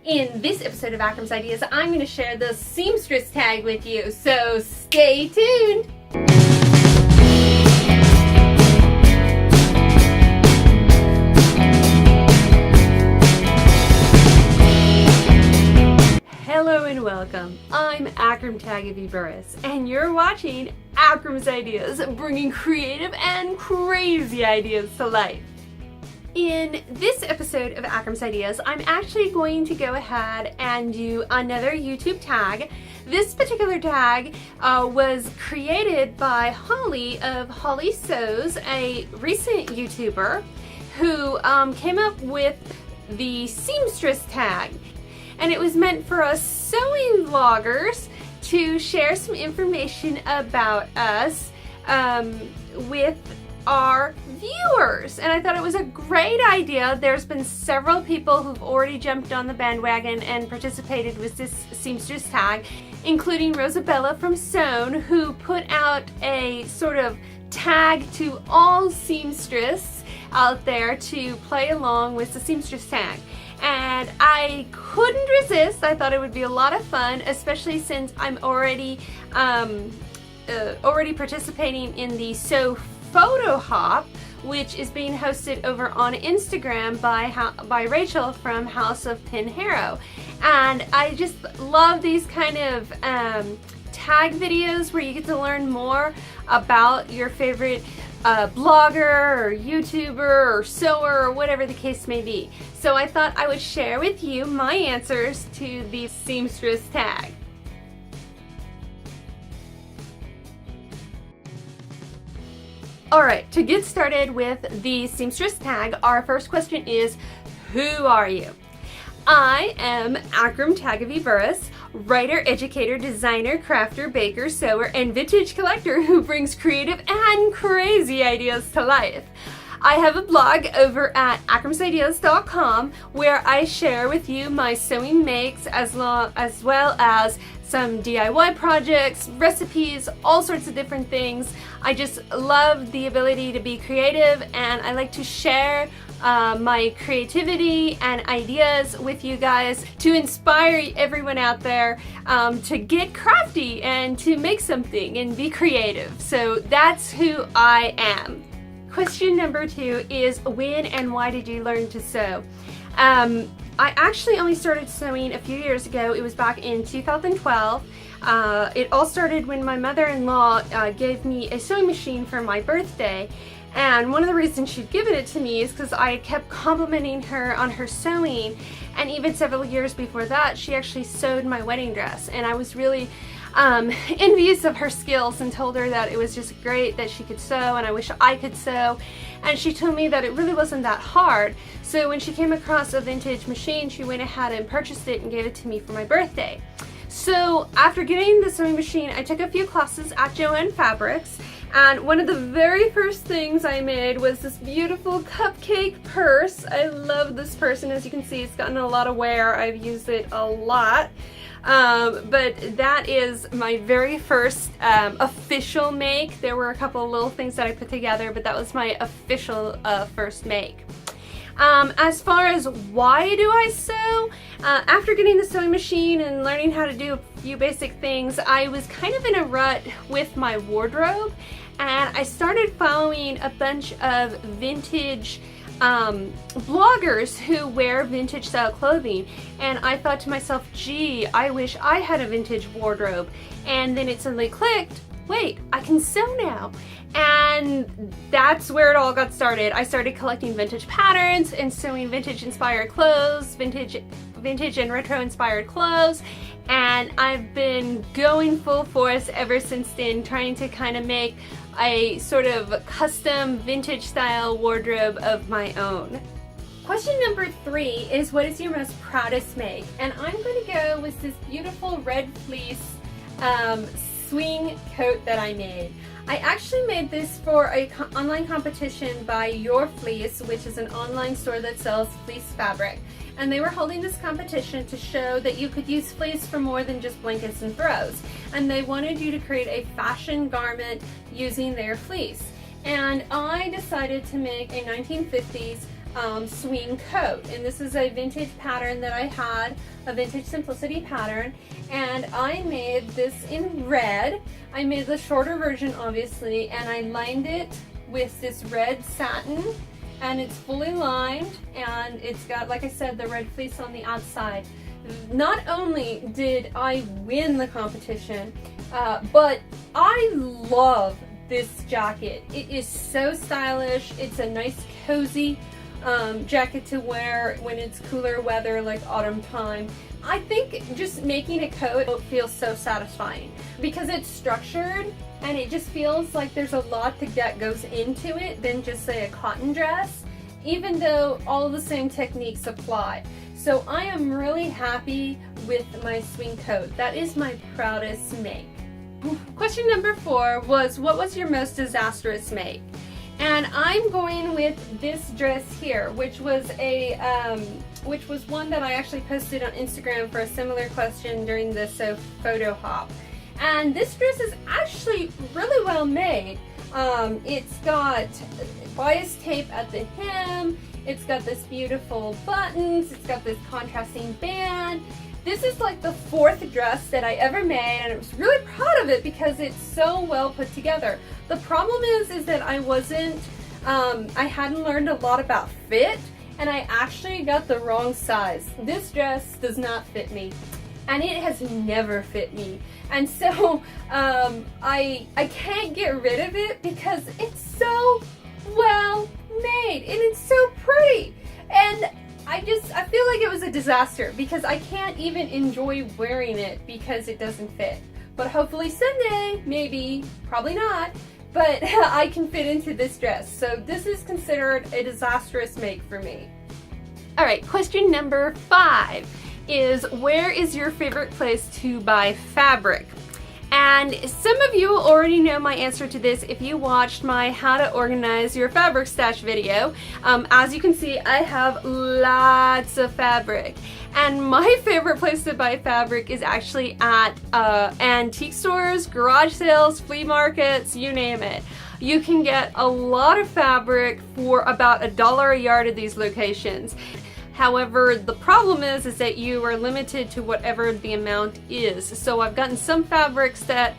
In this episode of Akram's Ideas, I'm going to share the Seamstress tag with you, so stay tuned! Hello and welcome. I'm Akram Burris, and you're watching Akram's Ideas, bringing creative and crazy ideas to life. In this episode of Akram's Ideas, I'm actually going to go ahead and do another YouTube tag. This particular tag was created by Holly of Holly Sews, a recent YouTuber who came up with the Seamstress tag. And it was meant for us sewing vloggers to share some information about us with our viewers, and I thought it was a great idea. There's been several people who've already jumped on the bandwagon and participated with this Seamstress tag, including Rosabella from Sewn, who put out a sort of tag to all seamstress out there to play along with the Seamstress tag. And I couldn't resist. I thought it would be a lot of fun, especially since I'm already participating in the Sew Photo Hop, which is being hosted over on Instagram by Rachel from House of Pin Harrow. And I just love these kind of tag videos where you get to learn more about your favorite blogger or YouTuber or sewer or whatever the case may be. So I thought I would share with you my answers to the Seamstress tag. Alright, to get started with the Seamstress tag, our first question is, who are you? I am Akram Burris, writer, educator, designer, crafter, baker, sewer, and vintage collector who brings creative and crazy ideas to life. I have a blog over at akramsideas.com where I share with you my sewing makes as well as some DIY projects, recipes, all sorts of different things. I just love the ability to be creative, and I like to share my creativity and ideas with you guys to inspire everyone out there to get crafty and to make something and be creative. So that's who I am. Question number 2 is, when and why did you learn to sew? I actually only started sewing a few years ago. It was back in 2012. It all started when my mother-in-law gave me a sewing machine for my birthday. And one of the reasons she'd given it to me is because I kept complimenting her on her sewing. And even several years before that, she actually sewed my wedding dress. And I was really envious of her skills and told her that it was just great that she could sew, and I wish I could sew. And she told me that it really wasn't that hard. So when she came across a vintage machine, she went ahead and purchased it and gave it to me for my birthday. So after getting the sewing machine, I took a few classes at Joann Fabrics, and one of the very first things I made was this beautiful cupcake purse. I love this purse, and as you can see, it's gotten a lot of wear. I've used it a lot. But that is my very first official make. There were a couple of little things that I put together, but that was my official first make. As far as why do I sew, after getting the sewing machine and learning how to do a few basic things, I was kind of in a rut with my wardrobe, and I started following a bunch of vintage bloggers who wear vintage style clothing, and I thought to myself, gee, I wish I had a vintage wardrobe. And then it suddenly clicked, wait, I can sew now. And that's where it all got started. I started collecting vintage patterns and sewing vintage inspired clothes, vintage and retro inspired clothes, and I've been going full force ever since then, trying to kind of make a sort of custom vintage style wardrobe of my own. Question number 3 is, what is your most proudest make? And I'm going to go with this beautiful red fleece swing coat that I made. I actually made this for an online competition by Your Fleece, which is an online store that sells fleece fabric. And they were holding this competition to show that you could use fleece for more than just blankets and throws. And they wanted you to create a fashion garment using their fleece. And I decided to make a 1950s swing coat, and this is a vintage pattern that I had, a vintage simplicity pattern, and I made this in red. I made the shorter version obviously, and I lined it with this red satin, and it's fully lined, and it's got, like I said, the red fleece on the outside. Not only did I win the competition, but I love this jacket. It is so stylish. It's a nice cozy jacket to wear when it's cooler weather like autumn time. I think just making a coat feels so satisfying because it's structured and it just feels like there's a lot that goes into it than just say a cotton dress, even though all of the same techniques apply. So I am really happy with my swing coat. That is my proudest make. Question number 4 was, what was your most disastrous make? And I'm going with this dress here, which was one that I actually posted on Instagram for a similar question during the photo hop. And this dress is actually really well made. It's got bias tape at the hem. It's got this beautiful buttons. It's got this contrasting band. This is like the 4th dress that I ever made, and I was really proud of it because it's so well put together. The problem is that I wasn't, I hadn't learned a lot about fit, and I actually got the wrong size. This dress does not fit me, and it has never fit me. And so I can't get rid of it because it's so well made, and it's so pretty. And I feel like it was a disaster because I can't even enjoy wearing it because it doesn't fit. But hopefully someday, maybe, probably not, but I can fit into this dress. So this is considered a disastrous make for me. All right, question number 5 is, where is your favorite place to buy fabric? And some of you already know my answer to this if you watched my how to organize your fabric stash video. As you can see, I have lots of fabric. And my favorite place to buy fabric is actually at antique stores, garage sales, flea markets, you name it. You can get a lot of fabric for about $1 a yard at these locations. However, the problem is that you are limited to whatever the amount is. So I've gotten some fabrics that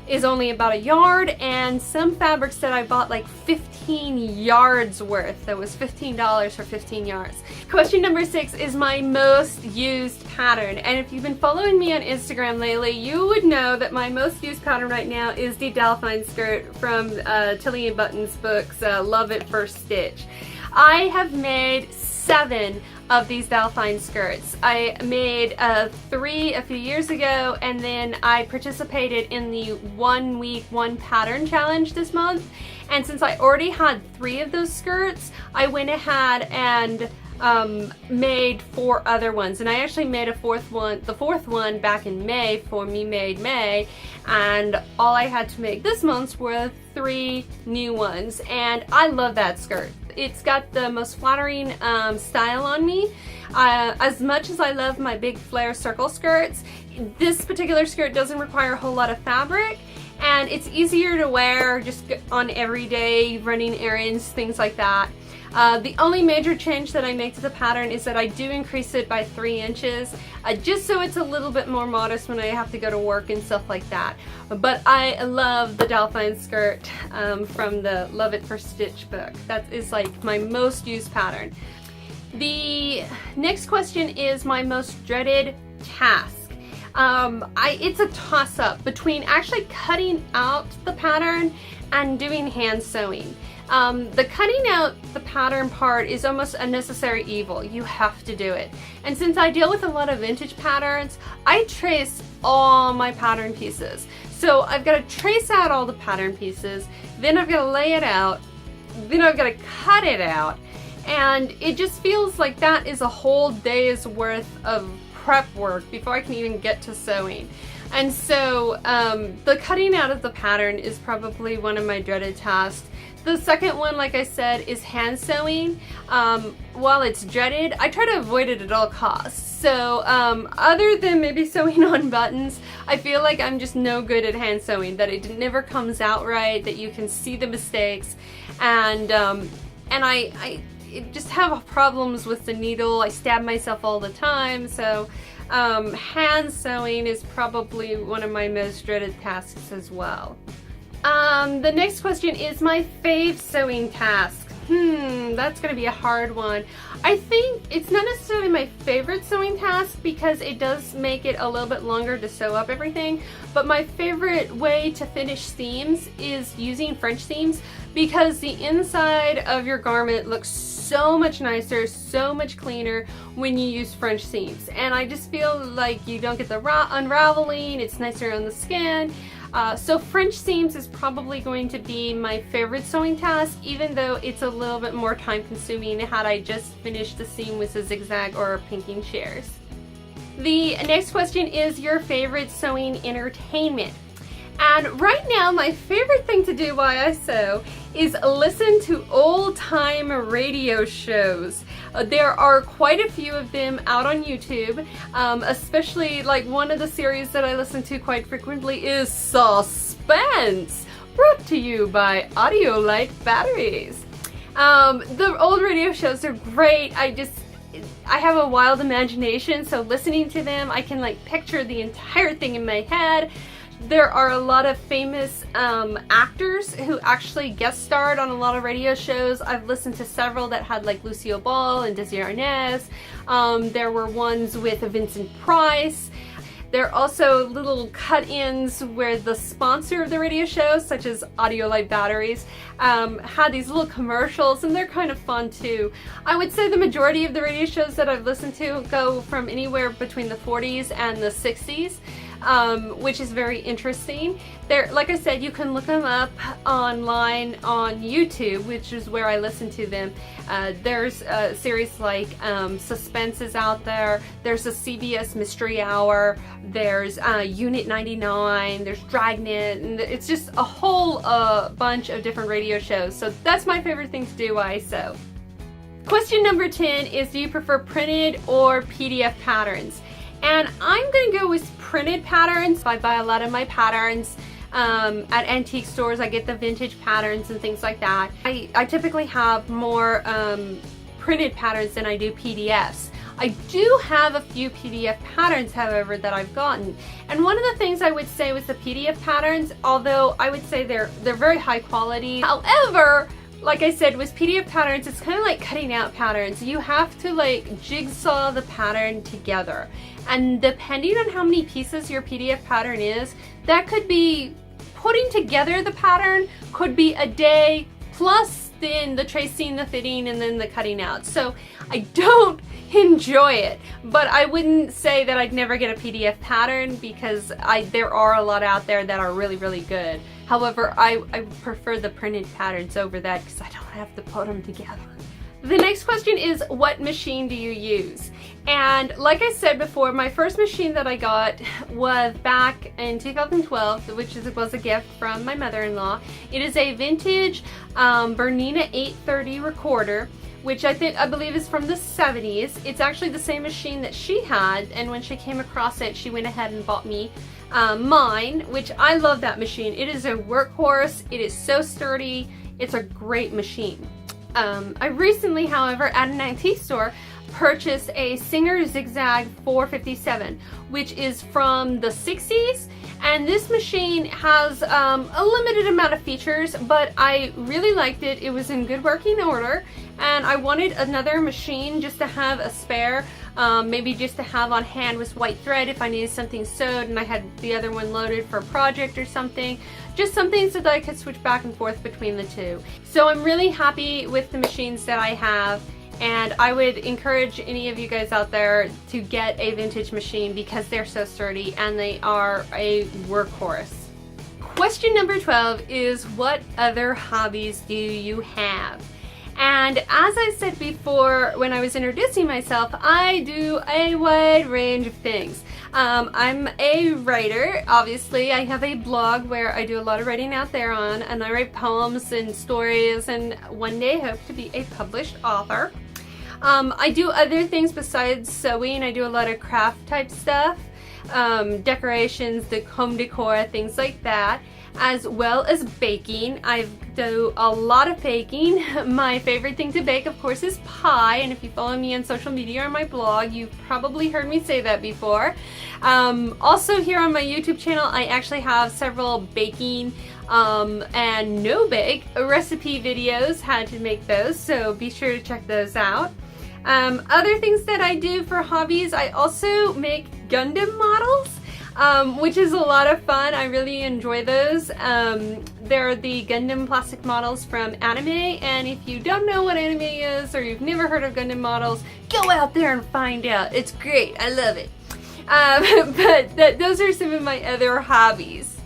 is only about a yard, and some fabrics that I bought like 15 yards worth. That was $15 for 15 yards. Question number 6 is my most used pattern. And if you've been following me on Instagram lately, you would know that my most used pattern right now is the Delphine skirt from Tilly & Button's books, Love at First Stitch. I have made 7 of these Delphine skirts. I made 3 a few years ago, and then I participated in the 1 week 1 pattern challenge this month. And since I already had 3 of those skirts, I went ahead and made 4 other ones. And I actually made the 4th one back in May for Me Made May, and all I had to make this month were 3 new ones, and I love that skirt. It's got the most flattering style on me. As much as I love my big flare circle skirts, this particular skirt doesn't require a whole lot of fabric, and it's easier to wear just on everyday running errands, things like that. The only major change that I make to the pattern is that I do increase it by 3 inches, just so it's a little bit more modest when I have to go to work and stuff like that. But I love the Delphine skirt from the Love at First Stitch book. That is like my most used pattern. The next question is my most dreaded task. It's a toss-up between actually cutting out the pattern and doing hand sewing. The cutting out the pattern part is almost a necessary evil. You have to do it. And since I deal with a lot of vintage patterns, I trace all my pattern pieces. So I've got to trace out all the pattern pieces, then I've got to lay it out, then I've got to cut it out, and it just feels like that is a whole day's worth of prep work before I can even get to sewing. And so the cutting out of the pattern is probably one of my dreaded tasks. The second one, like I said, is hand sewing. While it's dreaded, I try to avoid it at all costs. So other than maybe sewing on buttons, I feel like I'm just no good at hand sewing, that it never comes out right, that you can see the mistakes, and just have problems with the needle. I stab myself all the time, so hand sewing is probably one of my most dreaded tasks as well. The next question is my fave sewing task. That's gonna be a hard one. I think it's not necessarily my favorite sewing task because it does make it a little bit longer to sew up everything, but my favorite way to finish seams is using French seams because the inside of your garment looks so much nicer, so much cleaner when you use French seams. And I just feel like you don't get the unraveling, it's nicer on the skin. So French seams is probably going to be my favorite sewing task, even though it's a little bit more time consuming had I just finished the seam with a zigzag or pinking shears. The next question is your favorite sewing entertainment. And right now my favorite thing to do while I sew is listen to old-time radio shows. There are quite a few of them out on YouTube, especially like one of the series that I listen to quite frequently is Suspense, brought to you by Audiolite Batteries. The old radio shows are great. I have a wild imagination, so listening to them I can like picture the entire thing in my head. There are a lot of famous actors who actually guest starred on a lot of radio shows. I've listened to several that had like Lucille Ball and Desi Arnaz. There were ones with Vincent Price. There are also little cut-ins where the sponsor of the radio show, such as Audiolite Batteries, had these little commercials, and they're kind of fun too. I would say the majority of the radio shows that I've listened to go from anywhere between the 40s and the 60s. Which is very interesting. Like I said, you can look them up online on YouTube, which is where I listen to them. There's a series like Suspense is out there. There's a CBS Mystery Hour. There's Unit 99. There's Dragnet. And it's just a whole bunch of different radio shows. So that's my favorite thing to do while I sew. Question number 10 is, do you prefer printed or PDF patterns? And I'm going to go with printed patterns. I buy a lot of my patterns at antique stores. I get the vintage patterns and things like that. I typically have more printed patterns than I do PDFs. I do have a few PDF patterns, however, that I've gotten. And one of the things I would say with the PDF patterns, although I would say they're very high quality, however, like I said, with PDF patterns, it's kind of like cutting out patterns. You have to like jigsaw the pattern together. And depending on how many pieces your PDF pattern is, that could be putting together the pattern, could be a day, plus then the tracing, the fitting, and then the cutting out. So I don't enjoy it, but I wouldn't say that I'd never get a PDF pattern because there are a lot out there that are really, really good. However, I prefer the printed patterns over that because I don't have to put them together. The next question is, what machine do you use? And like I said before, my first machine that I got was back in 2012, which was a gift from my mother-in-law. It is a vintage Bernina 830 recorder, which I believe is from the 70s. It's actually the same machine that she had, and when she came across it, she went ahead and bought me mine, which I love that machine. It is a workhorse. It is so sturdy. It's a great machine. I recently, however, at an antique store, purchased a Singer Zigzag 457, which is from the 60s, and this machine has a limited amount of features, but I really liked it. It was in good working order, and I wanted another machine just to have a spare, maybe just to have on hand with white thread if I needed something sewed and I had the other one loaded for a project or something. Just something so that I could switch back and forth between the two. So I'm really happy with the machines that I have, and I would encourage any of you guys out there to get a vintage machine because they're so sturdy and they are a workhorse. Question number 12 is, what other hobbies do you have? And as I said before when I was introducing myself, I do a wide range of things. I'm a writer, obviously. I have a blog where I do a lot of writing out there on, and I write poems and stories, and one day hope to be a published author. I do other things besides sewing. I do a lot of craft type stuff, decorations, the home decor, things like that, as well as baking. I do a lot of baking. My favorite thing to bake, of course, is pie, and if you follow me on social media or my blog, you've probably heard me say that before. Also here on my YouTube channel, I actually have several baking and no-bake recipe videos, how to make those, so be sure to check those out. Other things that I do for hobbies, I also make Gundam models, which is a lot of fun. I really enjoy those. They're the Gundam plastic models from anime, and if you don't know what anime is or you've never heard of Gundam models, go out there and find out. It's great. I love it. But those are some of my other hobbies.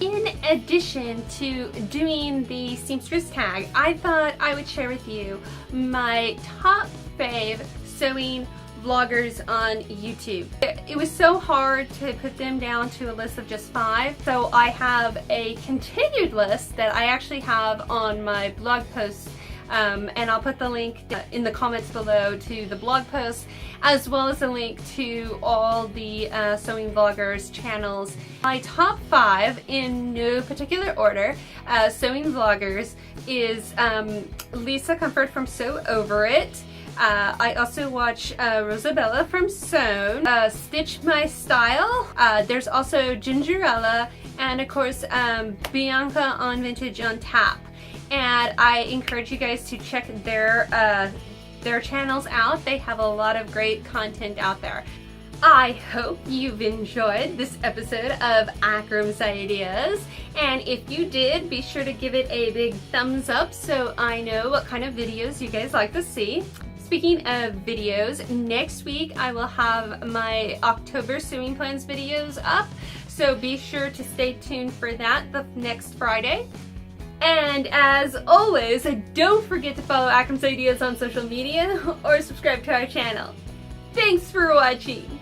In addition to doing the Seamstress tag, I thought I would share with you my top fave sewing vloggers on YouTube. It was so hard to put them down to a list of just 5, so I have a continued list that I actually have on my blog post, and I'll put the link in the comments below to the blog post, as well as a link to all the sewing vloggers channels. My top 5, in no particular order, sewing vloggers is Lisa Comfort from Sew Over It. I also watch Rosabella from Sewn, Stitch My Style, there's also Gingerella, and of course Bianca on Vintage on Tap. And I encourage you guys to check their channels out. They have a lot of great content out there. I hope you've enjoyed this episode of Akram's Ideas, and if you did, be sure to give it a big thumbs up so I know what kind of videos you guys like to see. Speaking of videos, next week I will have my October sewing plans videos up, so be sure to stay tuned for that the next Friday. And as always, don't forget to follow Akram's Ideas on social media or subscribe to our channel. Thanks for watching!